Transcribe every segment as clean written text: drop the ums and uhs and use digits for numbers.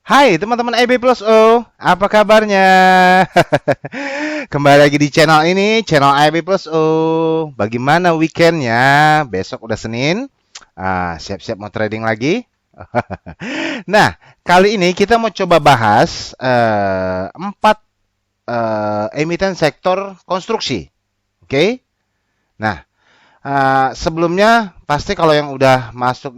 Hai teman-teman EB Plus O, apa kabarnya? Kembali lagi di channel ini, channel EB Plus O. Bagaimana weekendnya? Besok udah Senin, siap-siap mau trading lagi. Nah, kali ini kita mau coba bahas empat emiten sektor konstruksi. Oke? Nah, sebelumnya pasti kalau yang udah masuk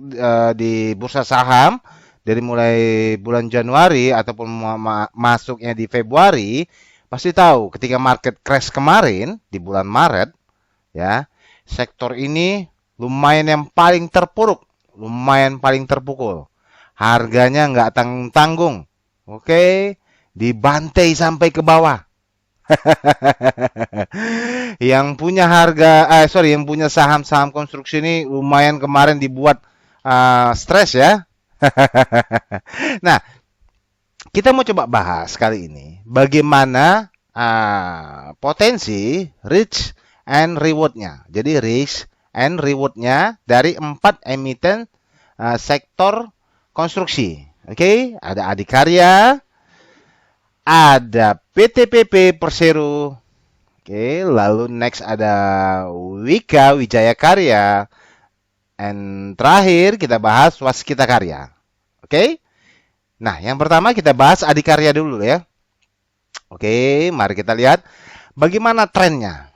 di bursa saham dari mulai bulan Januari ataupun masuknya di Februari, pasti tahu ketika market crash kemarin di bulan Maret, ya, sektor ini lumayan yang paling terpuruk, lumayan paling terpukul. Harganya nggak tanggung-tanggung. Oke, dibantai sampai ke bawah. Yang punya saham-saham konstruksi ini lumayan kemarin dibuat stres ya. Nah, kita mau coba bahas kali ini bagaimana potensi risk and reward-nya. Jadi risk and reward-nya dari empat emiten sektor konstruksi. Oke, ada Adikarya, ada PTPP Persero. Oke, lalu next ada Wika Wijaya Karya. And terakhir kita bahas Waskita Karya. Oke? Nah, yang pertama kita bahas Adikarya dulu ya. Oke, mari kita lihat bagaimana trennya.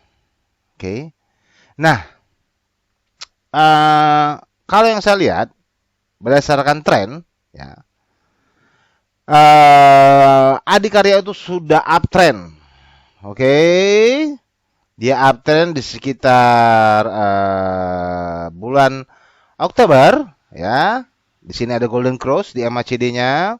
Oke. Nah, kalau yang saya lihat berdasarkan tren, ya, Adikarya itu sudah uptrend. Oke, dia uptrend di sekitar bulan Oktober, ya. Di sini ada golden cross di MACD-nya.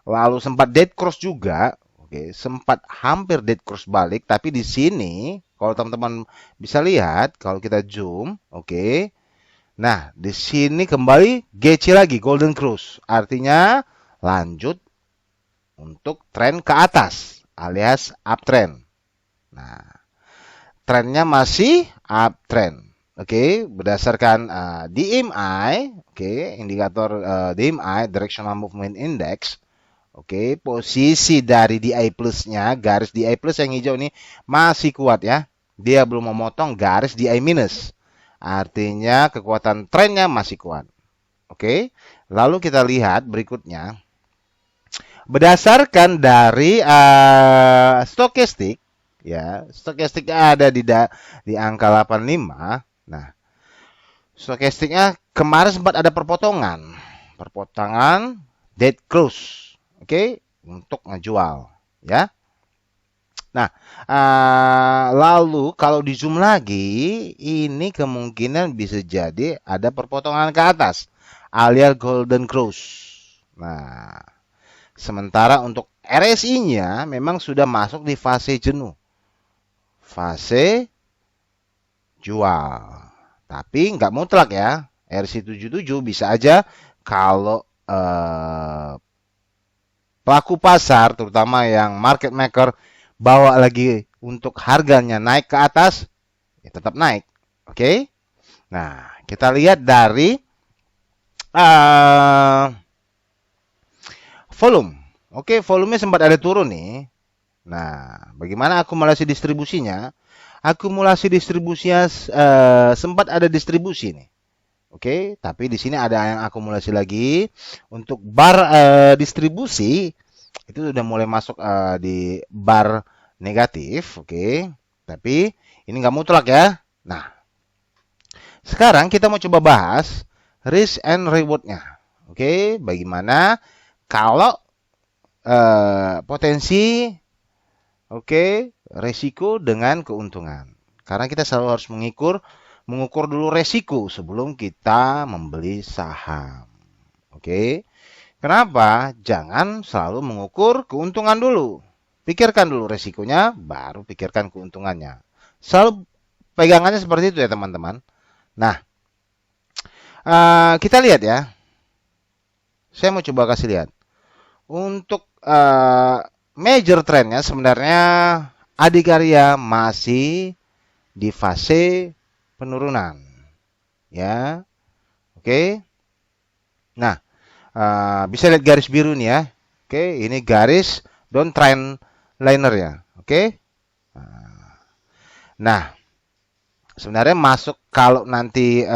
Lalu sempat dead cross juga. Oke, sempat hampir dead cross balik, tapi di sini kalau teman-teman bisa lihat kalau kita zoom, oke. Nah, di sini kembali GC lagi golden cross. Artinya lanjut untuk tren ke atas alias uptrend. Nah, trennya masih uptrend. Oke, berdasarkan DMI, oke, indikator DMI, Directional Movement Index. Oke, posisi dari DI plus-nya, garis DI plus yang hijau ini masih kuat ya. Dia belum memotong garis DI minus. Artinya kekuatan trennya masih kuat. Oke, lalu kita lihat berikutnya. Berdasarkan dari stokastik, ya, stokastiknya ada di angka 85. Nah, stokastiknya kemarin sempat ada perpotongan dead close, oke, untuk ngejual, ya. Nah, lalu kalau di zoom lagi, ini kemungkinan bisa jadi ada perpotongan ke atas, alias golden cross. Nah, sementara untuk RSI-nya memang sudah masuk di fase jenuh, fase jual. Tapi nggak mutlak ya. RSI 77 bisa aja kalau pelaku pasar, terutama yang market maker, bawa lagi untuk harganya naik ke atas, ya tetap naik. Oke? Nah, kita lihat dari volume. Oke, volumenya sempat ada turun nih. Nah, bagaimana akumulasi distribusinya? Akumulasi distribusinya sempat ada distribusi nih. Oke, tapi di sini ada yang akumulasi lagi. Untuk bar distribusi itu sudah mulai masuk di bar negatif. Oke, tapi ini nggak mutlak ya. Nah, sekarang kita mau coba bahas risk and reward-nya. Oke, bagaimana kalau potensi, oke, resiko dengan keuntungan. Karena kita selalu harus mengukur dulu resiko sebelum kita membeli saham. Oke. Kenapa? Jangan selalu mengukur keuntungan dulu. Pikirkan dulu resikonya, baru pikirkan keuntungannya. Selalu pegangannya seperti itu ya teman-teman. Nah, kita lihat ya. Saya mau coba kasih lihat. Untuk major trendnya sebenarnya Adikarya masih di fase penurunan. Ya, oke. Nah, bisa lihat garis biru nih ya. Oke, ini garis downtrend linernya. Oke. Nah, sebenarnya masuk kalau nanti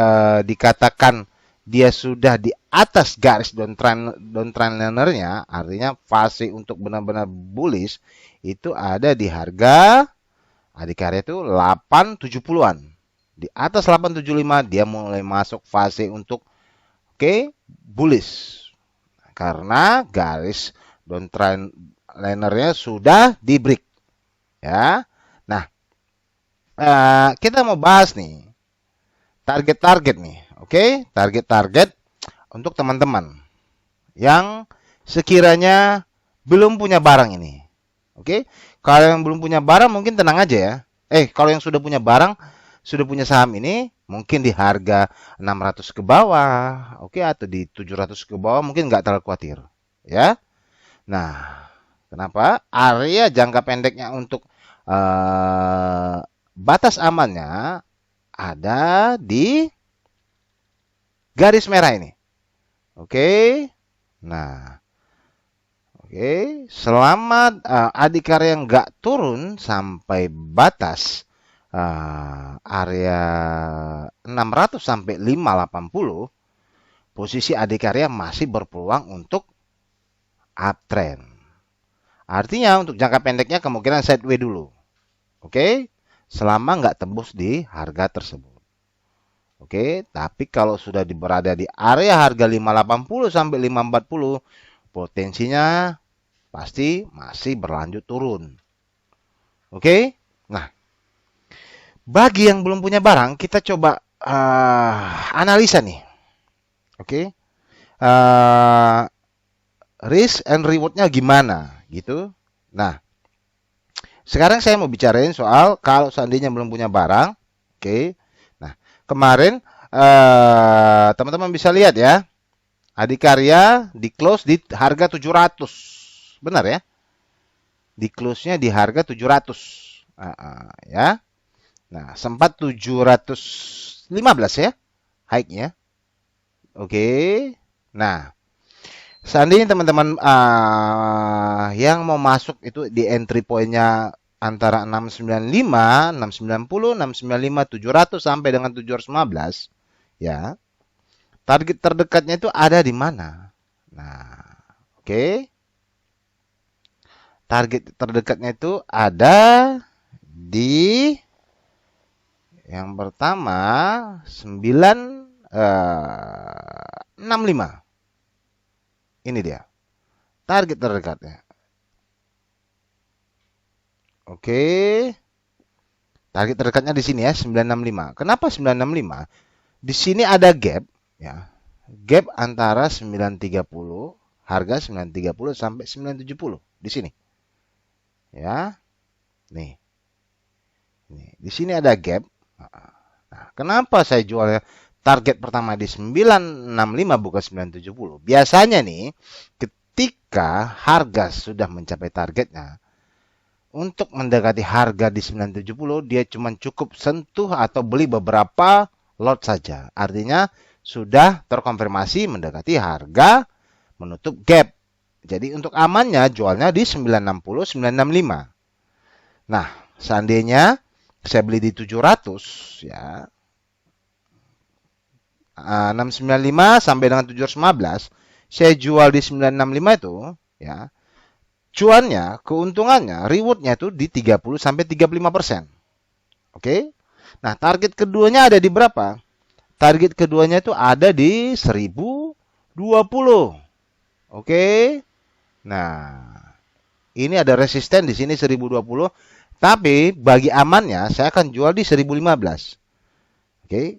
dikatakan dia sudah di atas garis downtrend linernya, artinya fase untuk benar-benar bullish itu ada di harga adikarya itu 870-an. Di atas 875 dia mulai masuk fase untuk bullish. Karena garis downtrend linernya sudah di break. Ya. Nah, kita mau bahas nih target-target nih. Target-target untuk teman-teman yang sekiranya belum punya barang ini. Kalau yang belum punya barang mungkin tenang aja ya. Kalau yang sudah punya barang, sudah punya saham ini, mungkin di harga 600 ke bawah, atau di 700 ke bawah, mungkin nggak terlalu khawatir, ya. Nah, kenapa? Area jangka pendeknya untuk batas amannya ada di garis merah ini. Nah, selama adikarya nggak turun sampai batas area 600 sampai 580, posisi adikarya masih berpeluang untuk uptrend. Artinya untuk jangka pendeknya kemungkinan sideways dulu. Selama nggak tembus di harga tersebut. Tapi kalau sudah berada di area harga 580 sampai 540, potensinya pasti masih berlanjut turun. Nah, bagi yang belum punya barang, kita coba analisa nih. Risk and reward-nya gimana gitu. Nah, sekarang saya mau bicarain soal kalau seandainya belum punya barang. Nah, kemarin teman-teman bisa lihat ya, adikarya di close di harga 700. Benar ya? Di close-nya di harga 700. Ya. Nah, sempat 715 ya high-nya. Nah, seandainya teman-teman yang mau masuk itu di entry point-nya antara 695, 690, 695, 700 sampai dengan 715, ya. Target terdekatnya itu ada di mana? Nah, target terdekatnya itu ada di yang pertama 965. Ini dia. Target terdekatnya. Target terdekatnya di sini ya, 965. Kenapa 965? Di sini ada gap ya. Gap antara 930, harga 930 sampai 970 di sini. Ya. Nih. Di sini ada gap. Nah, kenapa saya jualnya target pertama di 965 bukan 970? Biasanya nih, ketika harga sudah mencapai targetnya, untuk mendekati harga di 970, dia cuma cukup sentuh atau beli beberapa lot saja. Artinya sudah terkonfirmasi mendekati harga menutup gap. Jadi untuk amannya jualnya di 960, 965. Nah, seandainya saya beli di 700 ya. 695 sampai dengan 715, saya jual di 965 itu ya. Cuannya, keuntungannya, rewardnya itu di 30 sampai 35%. Nah, target keduanya ada di berapa? Target keduanya itu ada di 1020. Nah, ini ada resisten di sini 1020. Tapi bagi amannya saya akan jual di 1015.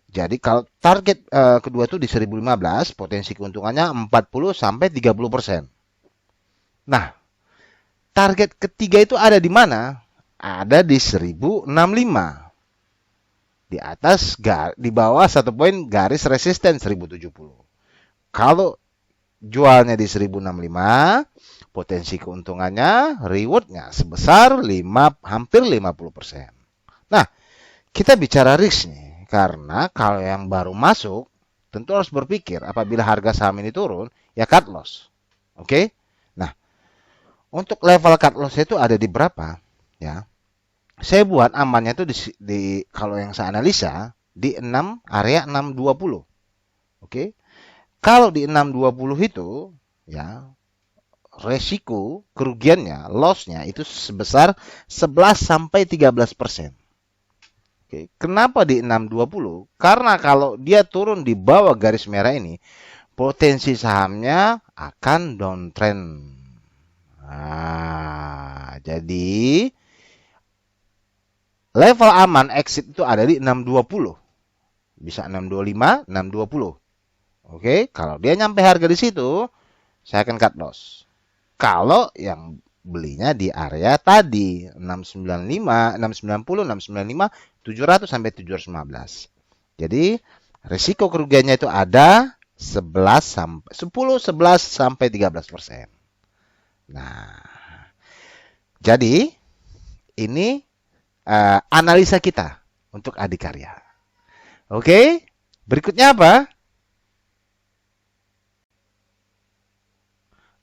Jadi kalau target kedua itu di 1015, potensi keuntungannya 40 sampai 30%. Nah, target ketiga itu ada di mana? Ada di 1065. Di atas, di bawah satu poin garis resisten 1070. Kalau jualnya di 1065, potensi keuntungannya, rewardnya sebesar hampir 50%. Nah, kita bicara risk nih. Karena kalau yang baru masuk, tentu harus berpikir apabila harga saham ini turun, ya cut loss. Nah, Untuk level cut loss itu ada di berapa? Ya. Saya buat amannya itu kalau yang saya analisa di 6 area 620. Oke. Kalau di 620 itu ya resiko kerugiannya, lossnya itu sebesar 11 sampai 13%. Oke, kenapa di 620? Karena kalau dia turun di bawah garis merah ini, potensi sahamnya akan downtrend. Nah, jadi level aman exit itu ada di 620. Bisa 625, 620. Oke, kalau dia nyampe harga di situ, saya akan cut loss. Kalau yang belinya di area tadi 695, 690, 695, 700 sampai 715. Jadi risiko kerugiannya itu ada 11 sampai 10, 11 sampai 13%. Nah, jadi ini analisa kita untuk Adikarya. Oke, berikutnya apa?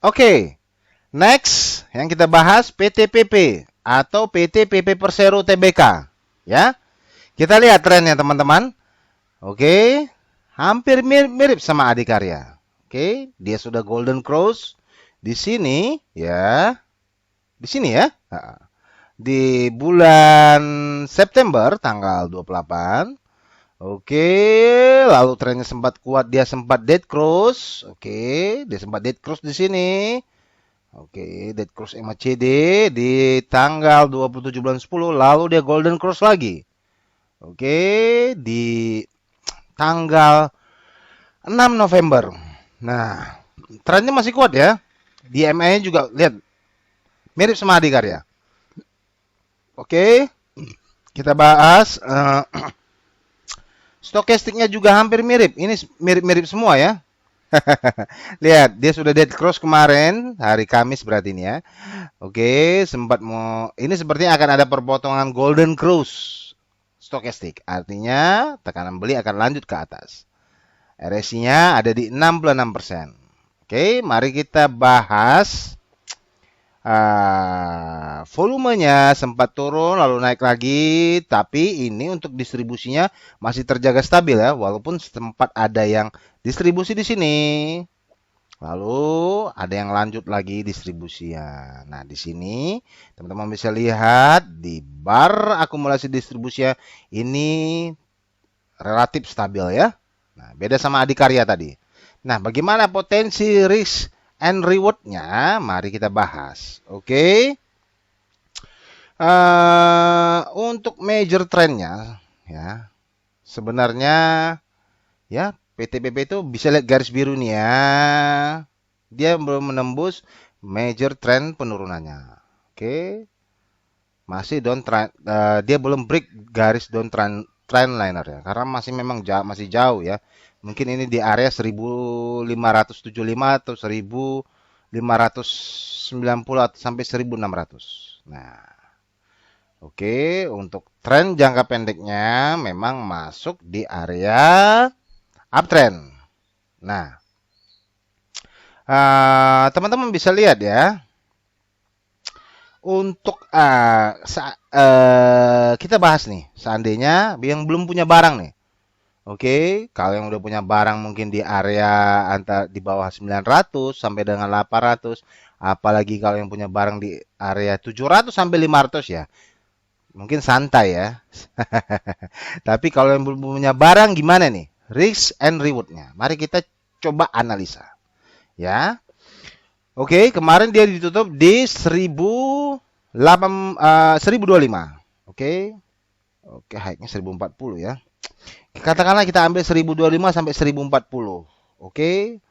Oke, next yang kita bahas PTPP atau PT PP Persero Tbk. Ya, kita lihat trennya teman-teman. Oke, hampir mirip sama Adikarya. Oke, dia sudah golden cross di sini ya. Di sini ya. Di bulan September tanggal 28. Oke, lalu trennya sempat kuat, dia sempat dead cross. Oke, dia sempat dead cross di sini. Oke, dead cross MACD di tanggal 27 bulan 10, lalu dia golden cross lagi. Oke, di tanggal 6 November. Nah, trennya masih kuat ya. Di MA juga lihat mirip sama Adikarya. Oke, kita bahas stokastiknya juga hampir mirip. Ini mirip-mirip semua ya. Lihat, dia sudah dead cross kemarin, hari Kamis berarti ini ya. Oke, sempat mau ini sepertinya akan ada perpotongan golden cross stokastik. Artinya tekanan beli akan lanjut ke atas. RSI-nya ada di 66%. Oke, mari kita bahas volumenya sempat turun lalu naik lagi, tapi ini untuk distribusinya masih terjaga stabil ya, walaupun sempat ada yang distribusi di sini. Lalu ada yang lanjut lagi distribusinya. Nah, di sini teman-teman bisa lihat di bar akumulasi distribusinya ini relatif stabil ya. Nah, beda sama Adikarya tadi. Nah, bagaimana potensi risk and reward-nya? Mari kita bahas. Oke. Untuk major trend-nya ya. Sebenarnya ya PTPP itu bisa lihat garis biru nih ya. Dia belum menembus major trend penurunannya. Oke. Masih downtrend, dia belum break garis downtrend trendliner ya. Karena masih jauh ya. Mungkin ini di area 1575 atau 1590 atau sampai 1600. Nah, oke, untuk tren jangka pendeknya memang masuk di area uptrend. Nah, teman-teman bisa lihat ya. Untuk kita bahas nih, seandainya yang belum punya barang nih. Oke, kalau yang udah punya barang mungkin di area di bawah 900 sampai dengan 800, apalagi kalau yang punya barang di area 700 sampai 500 ya. Mungkin santai ya. Tapi kalau yang belum punya barang gimana nih? Risk and reward-nya. Mari kita coba analisa. Ya. Oke, kemarin dia ditutup di 1025. Oke. Oke, high-nya 1040 ya. Katakanlah kita ambil 1025 sampai 1040. Oke.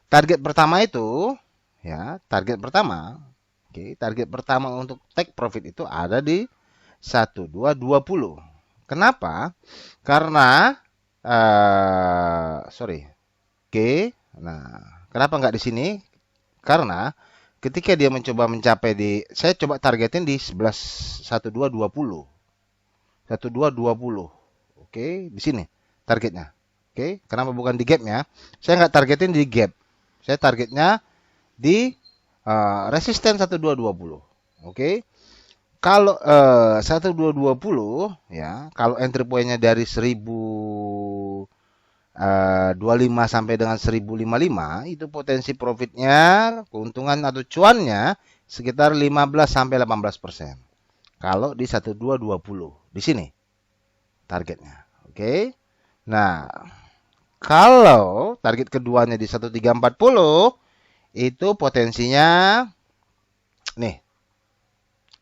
Target pertama itu ya, target pertama. Oke, target pertama untuk take profit itu ada di 1220. Kenapa? Karena sorry. Oke. Nah, kenapa nggak di sini? Karena ketika dia mencoba mencapai saya coba targetin di 1220. 1220. Oke, di sini targetnya. Oke, kenapa bukan di gapnya? Saya nggak targetin di gap. Saya targetnya di resisten 1220. Oke. Kalau 1220 ya, kalau entry point-nya dari 1025 sampai dengan 1055 itu potensi profitnya, keuntungan atau cuannya sekitar 15 sampai 18%. Kalau di 1220 di sini targetnya. Oke. Nah, kalau target keduanya di 1340 itu potensinya nih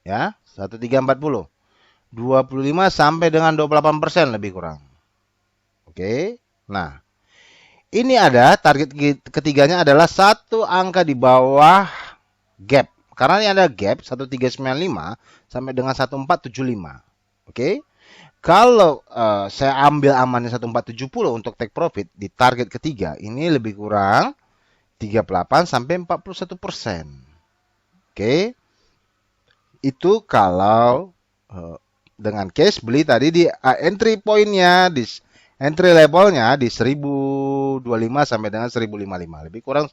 ya, 1340. 25 sampai dengan 28% lebih kurang. Oke. Nah, ini ada target ketiganya adalah satu angka di bawah gap. Karena ini ada gap 1395 sampai dengan 1475. Oke. Kalau saya ambil amannya 1470 untuk take profit di target ketiga, ini lebih kurang 38 sampai 41%. Oke. Itu kalau dengan cash beli tadi di entry point-nya, di entry levelnya di 1025 sampai dengan 1055. Lebih kurang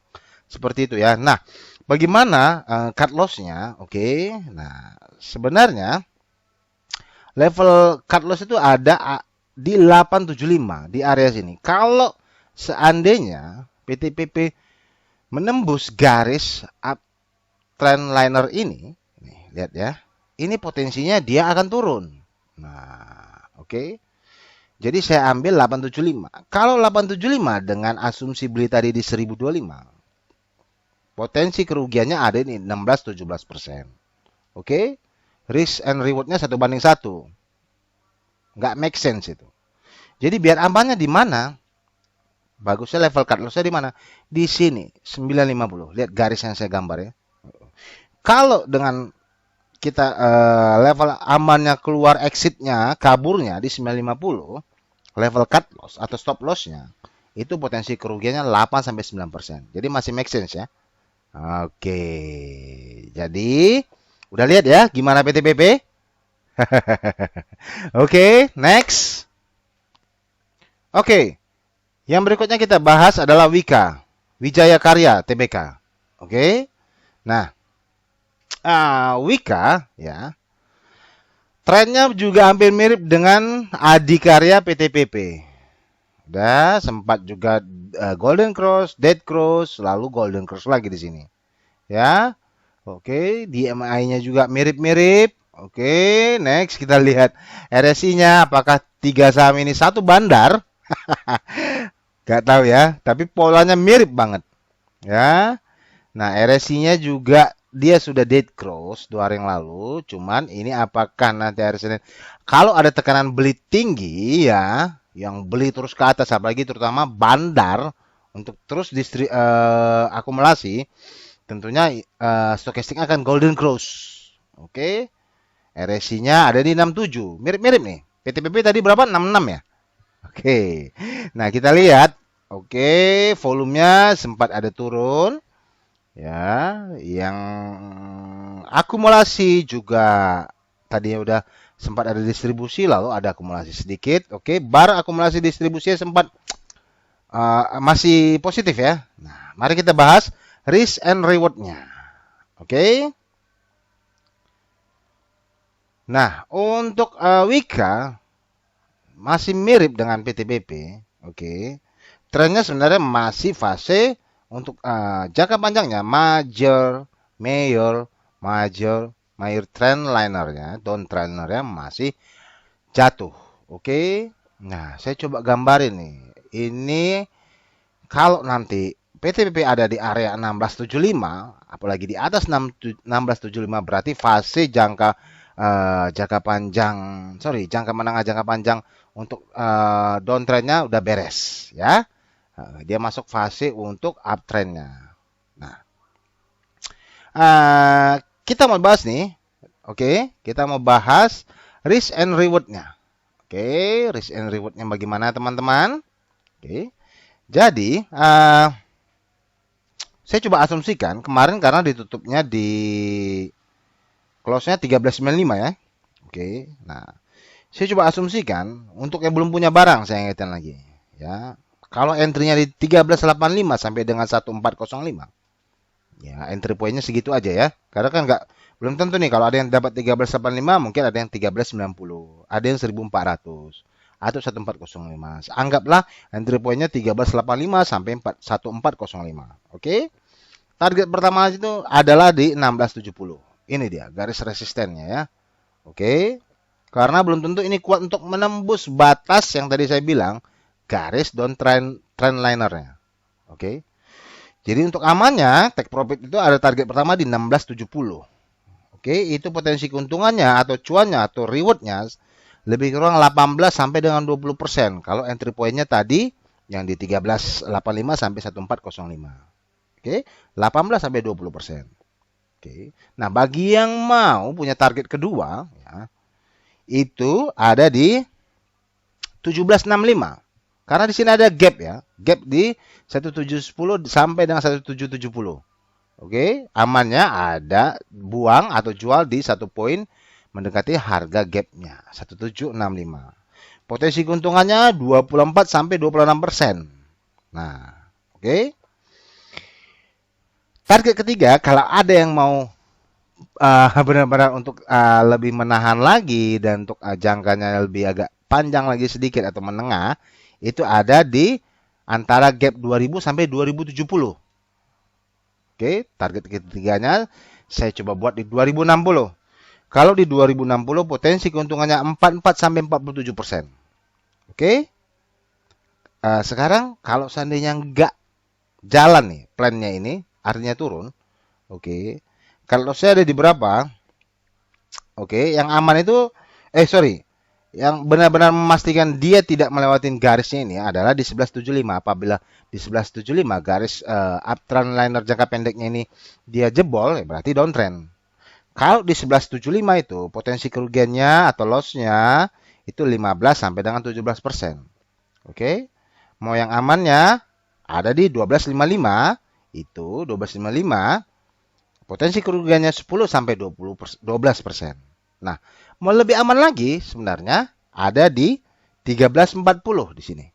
seperti itu ya. Nah, bagaimana cut loss-nya? Oke. Nah, sebenarnya level cut loss itu ada di 875 di area sini. Kalau seandainya PTPP menembus garis uptrend liner ini, nih, lihat ya. Ini potensinya dia akan turun. Nah, oke. Jadi saya ambil 875. Kalau 875 dengan asumsi beli tadi di 1025, potensi kerugiannya ada ini 16-17%. Oke. Risk and reward-nya 1:1. Nggak make sense itu. Jadi biar amannya di mana? Bagusnya level cut loss-nya di mana? Di sini, 950. Lihat garis yang saya gambar ya. Kalau dengan kita level amannya keluar exitnya, kaburnya di 950, level cut loss atau stop loss-nya, itu potensi kerugiannya 8-9%. Jadi masih make sense ya. Oke. Jadi, udah lihat ya gimana PTPP? Oke, next. Oke. Yang berikutnya kita bahas adalah Wika, Wijaya Karya Tbk. Oke. Nah, Wika ya. Trennya juga hampir mirip dengan Adikarya PTPP. Udah sempat juga Golden Cross, Dead Cross, lalu Golden Cross lagi di sini. Ya. Oke, DMI-nya juga mirip-mirip. Oke, next kita lihat RSI-nya apakah tiga saham ini satu bandar? Gak tahu ya, tapi polanya mirip banget. Ya. Nah, RSI-nya juga dia sudah dead cross 2 hari yang lalu. Cuman ini apakah nanti hari Senin kalau ada tekanan beli tinggi ya, yang beli terus ke atas, apalagi terutama bandar untuk terus akumulasi, tentunya stokastik akan golden cross. Oke. RSI-nya ada di 67. Mirip-mirip nih. PTPP tadi berapa? 66 ya? Oke. Nah, kita lihat. Oke, volumenya sempat ada turun. Ya, yang akumulasi juga tadinya udah sempat ada distribusi, lalu ada akumulasi sedikit. Oke, bar akumulasi distribusinya sempat masih positif ya. Nah, mari kita bahas risk and reward-nya. Oke. Nah, untuk Wika masih mirip dengan PTBP. Oke. Trennya sebenarnya masih fase untuk jangka panjangnya major, major trend linernya, down trendnya masih jatuh. Oke. Nah, saya coba gambarin nih. Ini kalau nanti PTBP ada di area 1675, apalagi di atas 1675 berarti fase jangka menengah jangka panjang untuk downtrendnya udah beres ya. Dia masuk fase untuk uptrendnya. Nah, kita mau bahas nih, oke? Kita mau bahas risk and reward-nya. Oke, risk and reward-nya bagaimana teman-teman? Oke, jadi saya coba asumsikan kemarin karena ditutupnya di close-nya 1395 ya. Oke, nah saya coba asumsikan untuk yang belum punya barang saya ingatkan lagi ya. Kalau entry-nya di 1385 sampai dengan 1405. Ya, entry point-nya segitu aja ya. Karena kan belum tentu nih, kalau ada yang dapat 1385, mungkin ada yang 1390, ada yang 1400 atau 1405. Anggaplah entry point-nya 1385 sampai 1405. Oke. Target pertama itu adalah di 1670. Ini dia garis resistennya ya. Oke. Karena belum tentu ini kuat untuk menembus batas yang tadi saya bilang, garis trend linernya. Oke. Jadi untuk amannya, take profit itu ada target pertama di 1670. Oke, itu potensi keuntungannya atau cuannya atau rewardnya lebih kurang 18 sampai dengan 20%. Kalau entry point-nya tadi yang di 1385 sampai 1405. Oke, 18 sampai 20%. Oke. Nah, bagi yang mau punya target kedua, ya, itu ada di 1765. Karena di sini ada gap ya, gap di 1710 sampai dengan 1770. Oke, amannya ada buang atau jual di satu poin mendekati harga gapnya 1765. Potensi keuntungannya 24 sampai 26%. Nah, oke. Target ketiga, kalau ada yang mau benar-benar untuk lebih menahan lagi dan untuk jangkanya lebih agak panjang lagi sedikit atau menengah, itu ada di antara gap 2000 sampai 2070. Oke, target ketiganya saya coba buat di 2060. Kalau di 2060 potensi keuntungannya 44 sampai 47%. Oke. Sekarang kalau seandainya nggak jalan nih plannya ini, artinya turun. Oke. Kalau saya ada di berapa? Oke, yang aman itu sorry, yang benar-benar memastikan dia tidak melewati garisnya ini adalah di 1175. Apabila di 1175 garis uptrend liner jangka pendeknya ini dia jebol, ya berarti downtrend. Kalau di 1175 itu potensi kerugiannya atau lossnya itu 15 sampai dengan 17%. Oke. Mau yang amannya ada di 1255, itu 1255 potensi kerugiannya 10 sampai 12%. Nah, mau lebih aman lagi sebenarnya ada di 1340 di sini.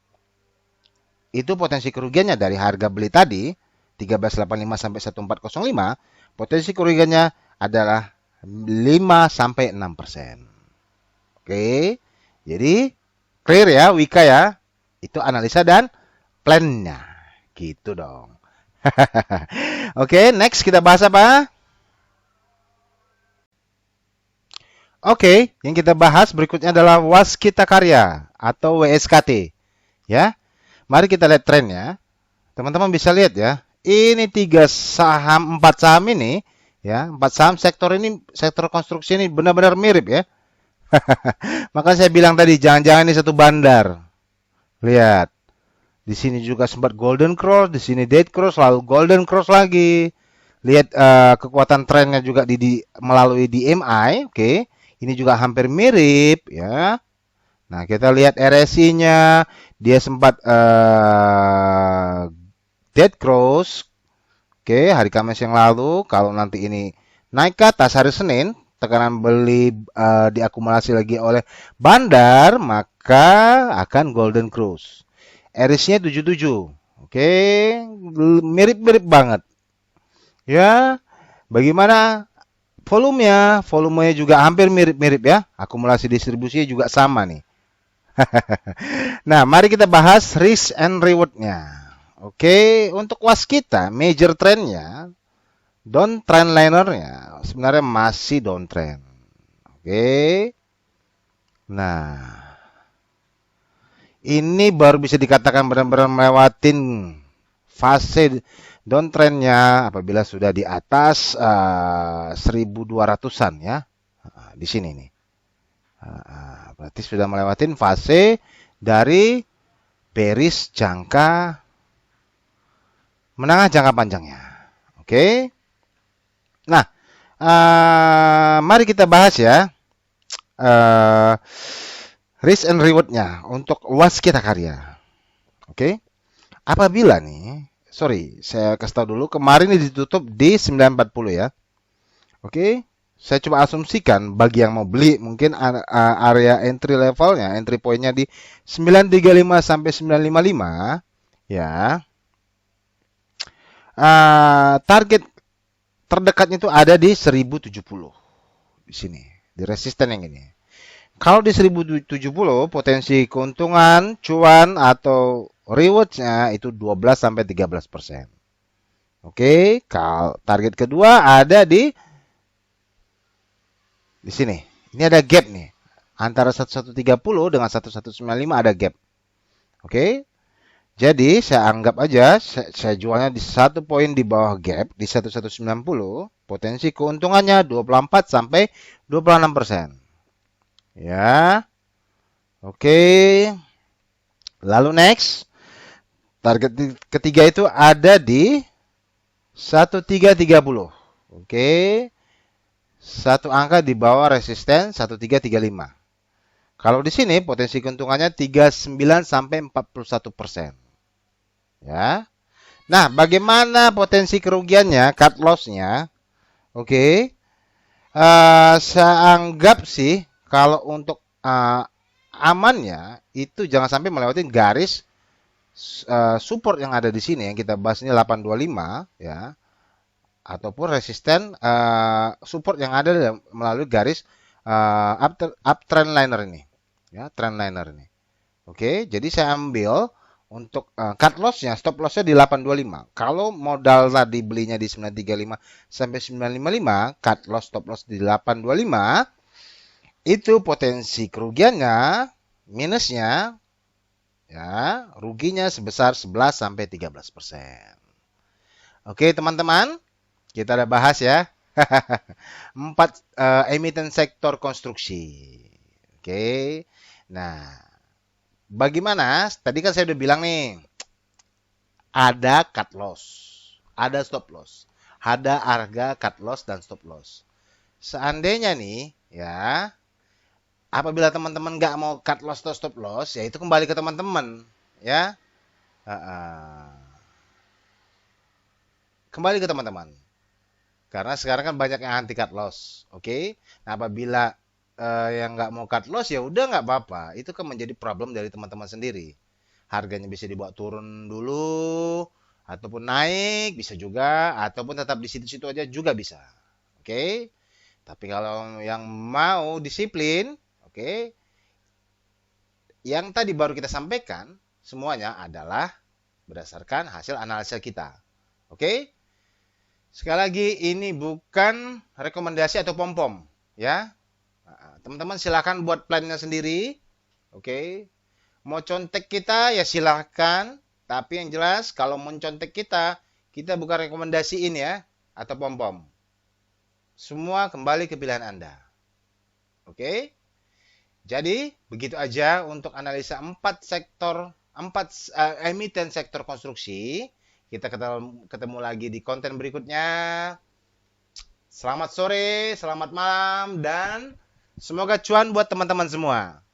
Itu potensi kerugiannya dari harga beli tadi 1385 sampai 1405, potensi kerugiannya adalah 5 sampai 6%. Oke. Jadi clear ya Wika ya. Itu analisa dan plannya. Gitu dong. Oke, next kita bahas apa? Oke, yang kita bahas berikutnya adalah Waskita Karya atau WSKT. Ya, mari kita lihat trennya. Teman-teman bisa lihat ya. Ini 4 saham ini, ya, 4 saham sektor ini, sektor konstruksi ini benar-benar mirip ya. Maka saya bilang tadi, jangan-jangan ini satu bandar. Lihat, di sini juga sempat golden cross, di sini dead cross, lalu golden cross lagi. Lihat kekuatan trennya juga melalui DMI, oke. Ini juga hampir mirip ya. Nah, kita lihat RSI-nya, dia sempat dead cross. Oke, hari Kamis yang lalu. Kalau nanti ini naik ke atas hari Senin, tekanan beli diakumulasi lagi oleh bandar, maka akan golden cross. RSI-nya 77. Oke, mirip-mirip banget. Ya, bagaimana volumenya? Volumenya juga hampir mirip-mirip ya. Akumulasi distribusinya juga sama nih. Nah, mari kita bahas risk and reward-nya. Oke, untuk Waskita, major trendnya, downtrend linernya sebenarnya masih downtrend. Oke. Nah, ini baru bisa dikatakan benar-benar melewatin fase downtrendnya apabila sudah di atas 1200-an ya. Di sini nih. Berarti sudah melewati fase dari bearish jangka menengah jangka panjangnya. Oke. Nah, mari kita bahas ya. Risk and reward-nya untuk Waskita Karya. Oke. Apabila nih, sorry, saya kasih tahu dulu, kemarin ini ditutup di 940 ya. Oke. Saya coba asumsikan bagi yang mau beli mungkin area entry levelnya, entry point-nya di 935 sampai 955 ya. Target terdekatnya itu ada di 1070 di sini, di resisten yang ini. Kalau di 1070 potensi keuntungan, cuan atau rewardnya itu 12 sampai 13%. Oke, kalau target kedua ada di sini. Ini ada gap nih. Antara 1130 dengan 1195 ada gap. Oke. Jadi saya anggap aja saya jualnya di 1 poin di bawah gap di 1190. Potensi keuntungannya 24 sampai 26%. Ya. Oke. Lalu next. Target ketiga itu ada di 1330. Oke. Satu angka di bawah resisten 1335. Kalau di sini potensi keuntungannya 39 sampai 41%. Ya. Nah, bagaimana potensi kerugiannya, cut loss-nya? Oke. Saya anggap sih kalau untuk amannya itu jangan sampai melewati garis support yang ada di sini yang kita bahas ini 825 ya, ataupun resisten support yang ada melalui garis uptrend liner ini ya, trend liner ini. Oke, jadi saya ambil untuk cut loss-nya, stop loss-nya di 825. Kalau modal tadi belinya di 935 sampai 955, cut loss stop loss di 825, itu potensi kerugiannya minusnya ya, ruginya sebesar 11 sampai 13%. Oke, teman-teman, kita udah bahas ya. 4 emiten sektor konstruksi. Oke. Nah, bagaimana? Tadi kan saya udah bilang nih, ada cut loss, ada stop loss, ada harga cut loss dan stop loss. Seandainya nih, ya, apabila teman-teman nggak mau cut loss atau stop loss, ya itu kembali ke teman-teman, ya. Kembali ke teman-teman. Karena sekarang kan banyak yang anti cut loss, oke? Nah, apabila yang nggak mau cut loss, ya udah nggak apa-apa. Itu kan menjadi problem dari teman-teman sendiri. Harganya bisa dibawa turun dulu, ataupun naik, bisa juga, ataupun tetap di situ-situ aja juga bisa. Oke? Tapi kalau yang mau disiplin, oke, yang tadi baru kita sampaikan, semuanya adalah berdasarkan hasil analisa kita. Oke? Sekali lagi, ini bukan rekomendasi atau pom-pom, ya. Teman-teman silakan buat plannya sendiri, oke. Mau contek kita ya silahkan, tapi yang jelas kalau mencontek kita, kita bukan rekomendasiin ya, atau pom-pom. Semua kembali ke pilihan Anda. Oke? Jadi, begitu aja untuk analisa 4 sektor, 4 emiten sektor konstruksi. Kita ketemu lagi di konten berikutnya. Selamat sore, selamat malam, dan semoga cuan buat teman-teman semua.